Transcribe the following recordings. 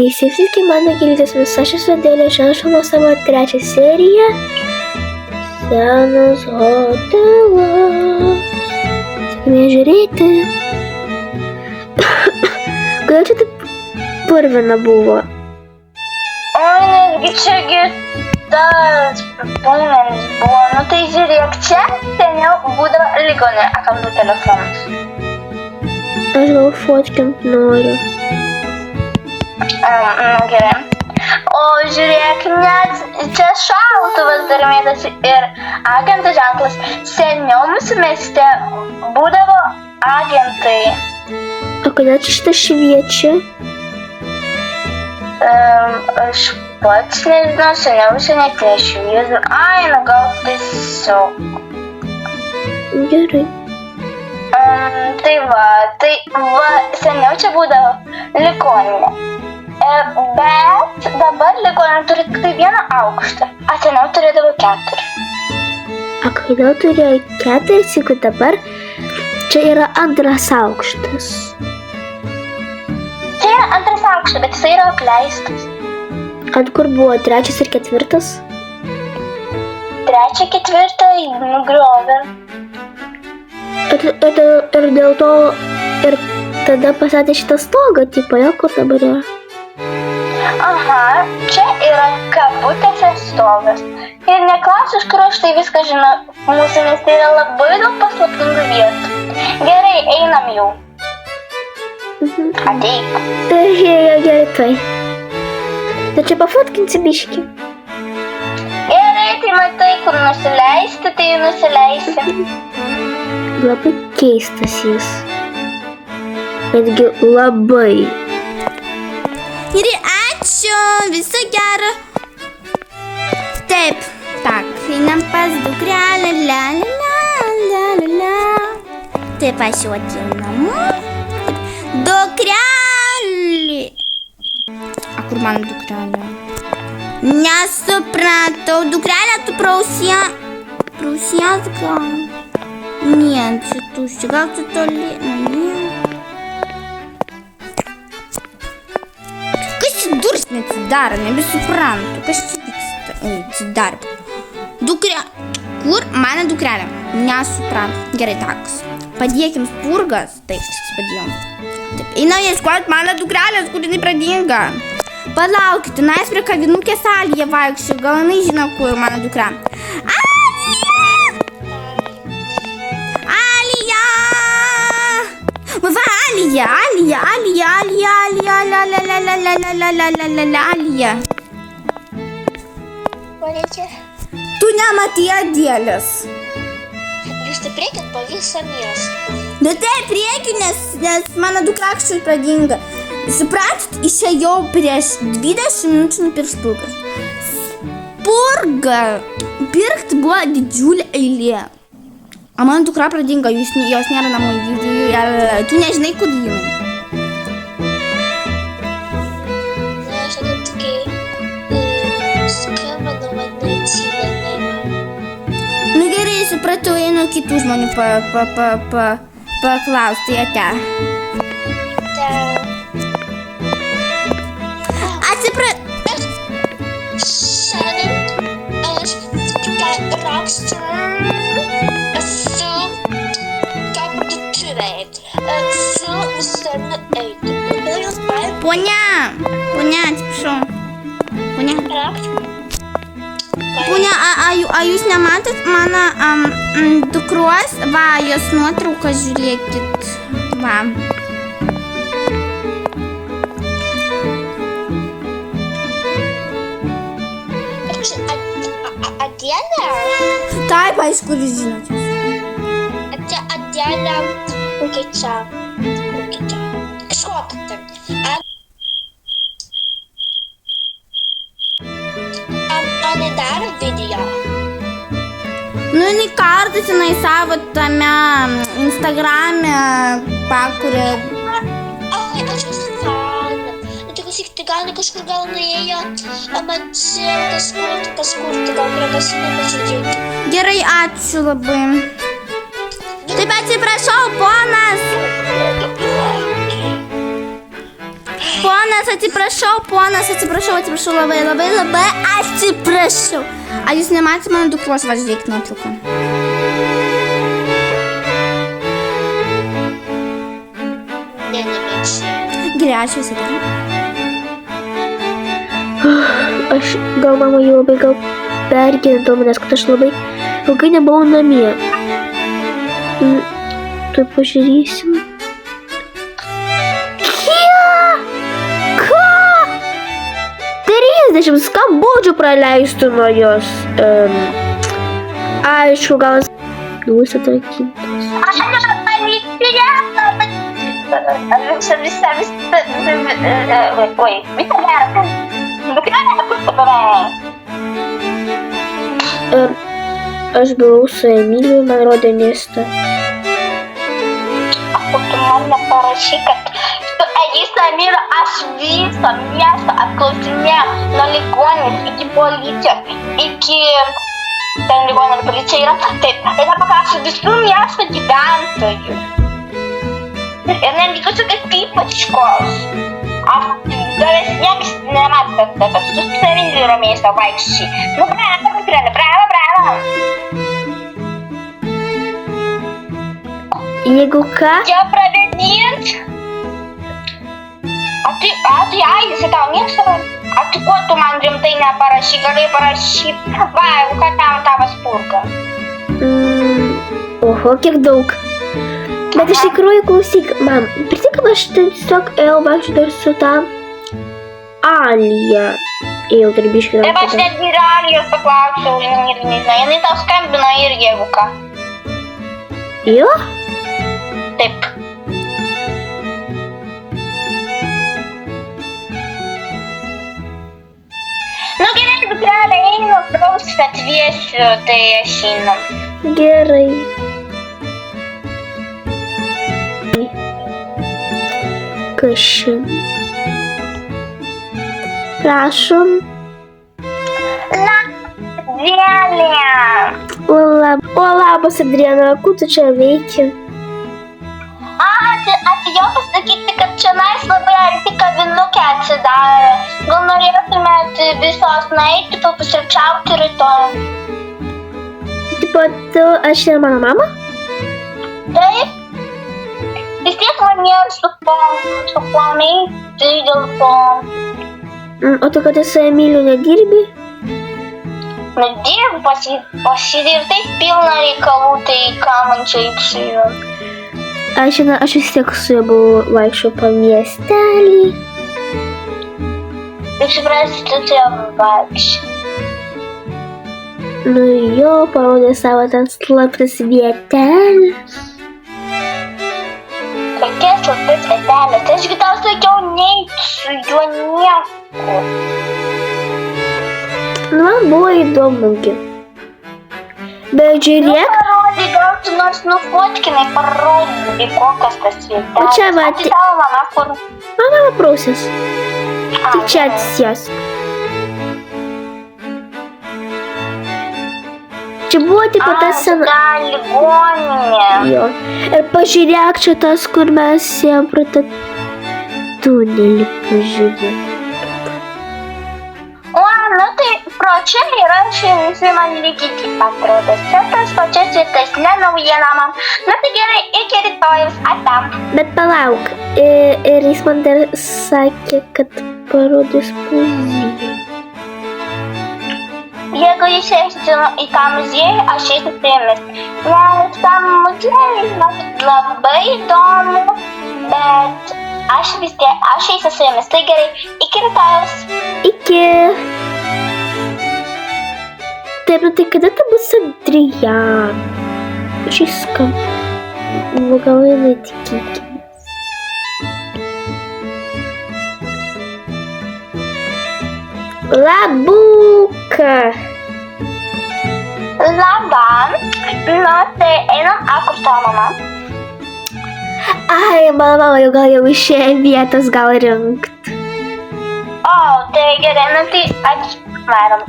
Sveiki, mano gildės visa šis vadėlė šiandien savo trečią seriją Senas hotelas. Sakime žiūrėti. Kodėl čia taip purvina buvo? Oi, netgi čiagi tas pūmenis buvo. Nu tai žiūrėk, čia seniau būdavo ligoninė, akamdu telefonus. Aš gal fotkint noriu. Gerai. O žiūrėk, net čia šautuvas dar mėtasi ir agento ženklas. Seniau mūsų mieste būdavo agentai. O kodėl čia šitą šviečia? Aš pats nežinau, seniau čia net nešviesdavo. Ai, nu gal tiesiog. Gerai. Tai va, seniau čia būdavo ligoninė. Bet dabar ligoninė turi tik tai vieną aukštą, o seniau turėdavo 4. O kodėl turėjo 4, jeigu dabar čia yra antras aukštas? Čia yra antras aukštas, bet jisai yra apleistas. Ant kur buvo 3 ir 4? 3, 4 nugriovė. Ir dėl to ir tada pastatė šitą stogą, tipo, jo, kur dabar yra? Aha, čia yra kabutėse stogas. Ir neklausiu, iš kur aš tai viską žinau. Mūsų mieste yra labai daug paslaptingų vietų. Gerai, einam jau. Ateik. Gerai, tai. Tai čia pafotkinsi biškį. Gerai, tai matai, kur nusileisti, tai nusileisi. Labai keistas jis. Netgi labai. Ir ačiū, viso gero. Taip, tak, einam pas dukrelę, la. Taip, aš jau atėjau namo. Dukrelė. A kur mano dukrelė? Nesupratau, dukrelė, tu prausies gal? Не, čia tuščia, gal tu toli, ne. Kas čia durys neatsidaro, nebesuprantu, kas čia vyksta. Oi, atsidaro. Dukrelė, kur mano dukrelė? Nesuprantu. Gerai, takas. Padėkim spurgas. Taip, padėjom. Taip, einam ieškoti mano dukrelės, kur jinai pradinga. Palaukite, nais prie kavinukės salėje vaikščio, gal jinai žino, kur mano dukra. Alija. Ko Tu nematei Adėlės. Jūs tai priekit po visą miestą. Nu tai priekiu, nes mano dukrakščiai pradinga. Supratot, išėjau prieš 20 minučių nupirkt spurgas. Spurgą pirkt buvo didžiulė eilė. O mano dukra pradinga, jos nėra namų. Tu nežinai, kur jinai. Nu gerai, supratau, einu kitų žmonių paklausti ate. Šiandien aš tokia rockstar esu parduotuvėje. Esu visame eiti. Ponia, atsiprašau. Ponia, a jūs nematot mano dukros? Va, jos nuotrauką žiūrėkit. Va. Adėlė? Taip, aišku, jūs žinote. Adėlė, kokia čia. Šokate. Они дaro video. Nu, jinai kartais jinai savo tame Instagrame pakuria. Ai, aš esu fanė. Nu, tai klausyk, tai gal kažkur nuėjo, mačiau kažkur, tai gal prie kasino pažiūrėti. Gerai, ačiū labai. Taip atsiprašau, ponas. Ponas, atsiprašau, labai atsiprašau. Ar jūs nematėte mano dukros važiuok nuotrauką? Gerai, ačiū visada. Aš gal mama jau labai gal pergyveno dėl manęs, kad aš labai ilgai nebuvau namie. Tuoj pažiūrėsim. Ką? 30 skambučių praleistų nuo jos. Aišku, gal jūs atrakintas. Aš buvau su Emiliju, man rodė miestą. Tu man neparašy, kad tu ėjai su Emilija, aš visą miestą apklausinėjau nuo ligoninės iki policijos, iki... Ten ligoninė policija yra, taip, ir paprašau visų miesto gyventojų. Ir netgi kažkokios ypačkos. Aš davės niekas nematė, bet tu su Emilija ramiai savo vaikščiai. Nu, bravo. Jeigu ką? Я проведint. A tai Aidis, tau nieks yra? A tai kuo tu man rimtai neparašy, galėjai parašyti, va, jeigu ką ten tavo spurga. Oho, kiek daug. Bet iš tikrųjų, klausyk, mam, pritikam aš tiesiog ėjau vaikščioti dar su tą Alija. Ėjau dar biškį. Taip aš netgi ir Alijos paklausiau, ir nežinau, jinai tau skambina irgi, jeigu ką. Jo? Taip. Nu gerai, dukrelė, einu, praustis atviesiu, tai aš einu. Gerai. Kas čia? Prašom. Adriana. O labas, Adriana, ko tu čia veiki? Atėjau pasakyti, kad čionais labai arti kavinukė atsidarė. Gal norėtumėt visos nueiti, papusryčiauti rytoj? Tipo, tu, aš ir mano mama? Taip. Vis tiek mane su planai, tai dėl to. O tu kad su Emiliu nedirbi? Nedirbu, pasidir taip pilna reikalų, tai ką man čia eiti su juo. Aš vis tiek su juo buvau vaikščiau po miestelį. Jūs suprasite, tu jau vaikščiau. Nu jo, parodė savo ten slaptas vietelės. Kokias slaptas vietelės? Ašgi tau sakiau, neik su juo nieko. Nu, man buvo įdomugi. Bet žiūrėk. Parodai, gal tu nors nufotkinai, parodai, kokios tas vietelės. O čia va, tai tavo mama kur? Mama prausis. Tik čia atsisės. Čia buvo tipo tas sena... Ta ligoninė. Jo. Ir pažiūrėk, čia tas, kur mes ėjom pro tą tunelį pažiūrėk. O, nu tai pro čia yra šiandien man lygiai taip atrodo. Čia tas pačias vietas, ne naujiena man. Nu tai gerai, iki rytojus, atam. Bet palauk, ir jis man dar sakė, kad parodys muziejų. Jeigu išeisiu į tą muziejų, aš eisiu su jumis. Nes tam muziejui labai įdomu, bet aš vis tiek, aš eisiu su jumis. Tai gerai, iki rytojus. Iki. Taip, nu tai kada ta bus Adriana? Viską. Gal jinai tikėkime. Labuka. Labam. Nu tai einam, kur tavo mama? Ai, mano mama jau išėjo vietas gal rinkt. O, tai gerai, nu tai atsivarom.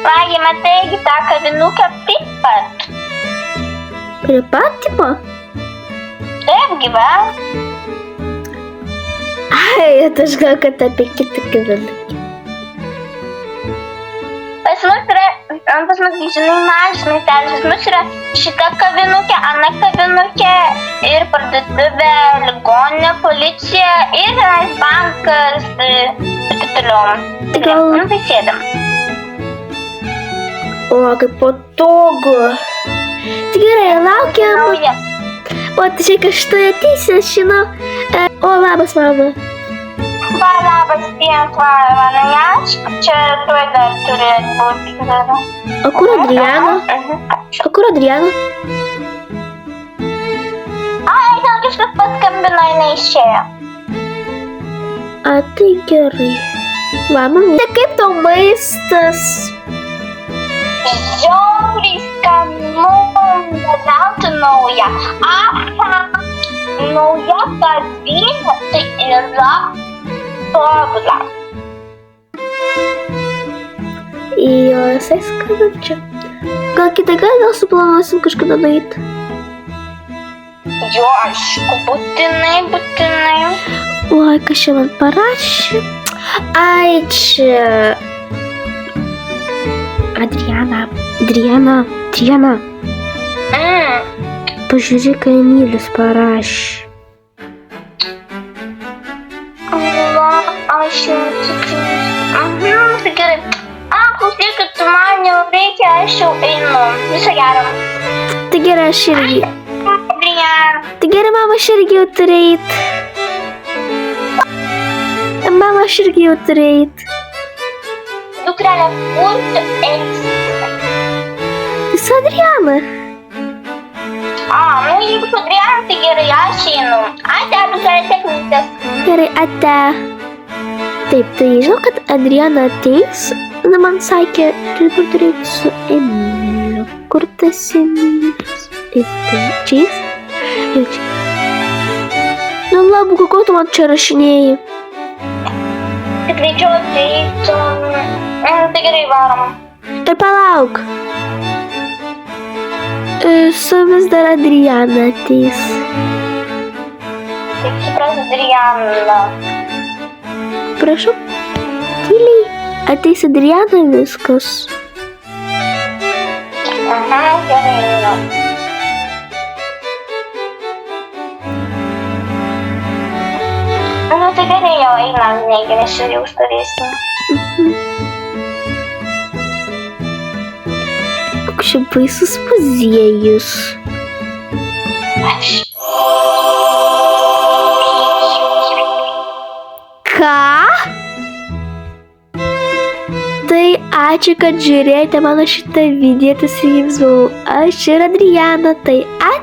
Vagi, matai, tą kavinukę prie pat. Prie pat, tipo? Taip, gyva. Ai, aš gal kad apie kitą kavinukę. Pas mus, žinai, mažinai ten, pas mus yra šita kavinukė, ana kavinukė ir parduotuvė, ligoninė, policija ir vienas bankas ir taip toliau. Tai gal... Nu, tai sėdam. O, kaip patogu. Tai gerai, laukiam. Nauja. O, tai čia kažtai ateisi, aš žinau. O, labas, mama. Va, labas dienas, mano jačka, čia tuoj dar turėtų būti. O kur Adriana? O kur Adriana? Ai, ten kažkas paskambino, jinai išėjo. A, tai gerai. Mama, tai kaip tau maistas? Žiauriai skanu, nedauti nauja. Aha, nauja kavinė, tai yra tobula. Jo, visai skanu čia. Gal kitą gal suplanuosim kažkada nueiti? Jo, aišku, būtinai. Oi, kas čia man parašė? Ai, čia... Adriana. Pažiūrėk, ką Emilis parašė. Va, aš jau tikiu. Tai gerai. Klausykit, man jau reikia, aš jau einu. Viso gero. Tai gerai, aš irgi. Adriana. Tai gerai, mama, aš irgi jau turiu eit. Mama, aš irgi jau turiu eit. Dukrelė, kur tu eisi? Su Adriana. Nu jeigu su Adriana, tai gerai, aš einu. Ate, dukrelė, teknytės. Gerai, ate. Taip, tai žinau, kad Adriana ateis. Na, man sakė, tai dabar turėtų su Emiliu. Kur tas Emilis? Čia jis? Jau čia. Nu, labu, ko tu man čia rašinėjai? Tai greičiau ateitum. Tai gerai, varom. Ir palauk. Su vis dar Adriana ateis. Taip supras Adriana. Prašau. Tyliai. Ateis Adriana viskas. Aha, gerai. Nu tai gerai, jau einam, negi mes čia jau stovėsim. Koks čia baisus muziejus. Ką? Tai ačiū, kad žiūrėjote mano šitą video, tas jums buvau aš ir Adriana, tai ačiū.